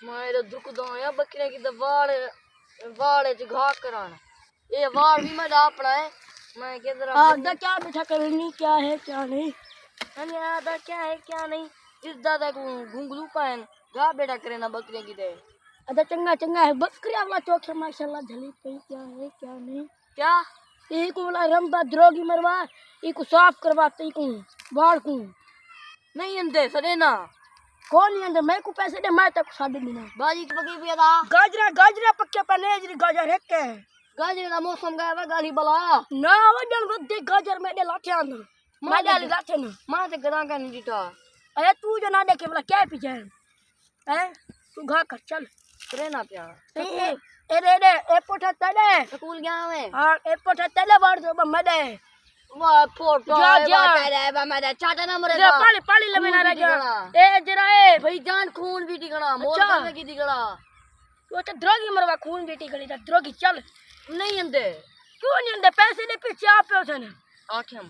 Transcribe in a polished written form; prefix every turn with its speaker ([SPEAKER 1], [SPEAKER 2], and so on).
[SPEAKER 1] मैं तो दुख दो या बकरे की दवाड़ वाड़ च घा कराना ये वाड़ भी मैं अपना है मैं किधर
[SPEAKER 2] आदा क्या बैठा करनी क्या है क्या नहीं
[SPEAKER 1] मैंने आदा क्या है क्या नहीं इस दादा को घुंगलू पाए घा बेटा करे ना बकरे की दे
[SPEAKER 2] अदा चंगा चंगा है बकरिया वाला चौक है माशाल्लाह झली पे क्या है क्या नहीं
[SPEAKER 1] क्या
[SPEAKER 2] ये को वाला रंबा द्रोगी मरवा ये को साफ करवा ते को बाढ़ को
[SPEAKER 1] नहीं अंदे सदे ना
[SPEAKER 2] कौन नहीं अंदर मैं को पैसे दे मैं तक साढ़े देना
[SPEAKER 1] बाजी की बकरी पिया था
[SPEAKER 2] गाजरा गाजरा पक्के पने जरी गाजर है के
[SPEAKER 1] गाजर का मौसम गया वा गाली बला
[SPEAKER 2] ना वडन वदे गाजर में दे लाथे आंदर मैं डाली लाथे ना
[SPEAKER 1] मां ते गदा का नहीं दिता
[SPEAKER 2] अरे तू जो ना देखे वाला क्या पीछे है तू घा कर चल
[SPEAKER 1] करे ना प्या
[SPEAKER 2] ए रे ए पोठा तले
[SPEAKER 1] स्कूल गया मैं
[SPEAKER 2] हां ए पोठा तले वाड़ दो मदे
[SPEAKER 1] वाह फोटो
[SPEAKER 2] जा जा
[SPEAKER 1] बा मैं चाटा ना मरे
[SPEAKER 2] पाली पाली ले ना राजा ए जरा ए
[SPEAKER 1] भाई जान खून भी टिकना मोर का की टिकना
[SPEAKER 2] तो द्रोगी मरवा खून बेटी गली दा द्रोगी चल
[SPEAKER 1] नहीं अंदे
[SPEAKER 2] क्यों नहीं अंदे पैसे दे पीछे आप पे उठने
[SPEAKER 1] आठम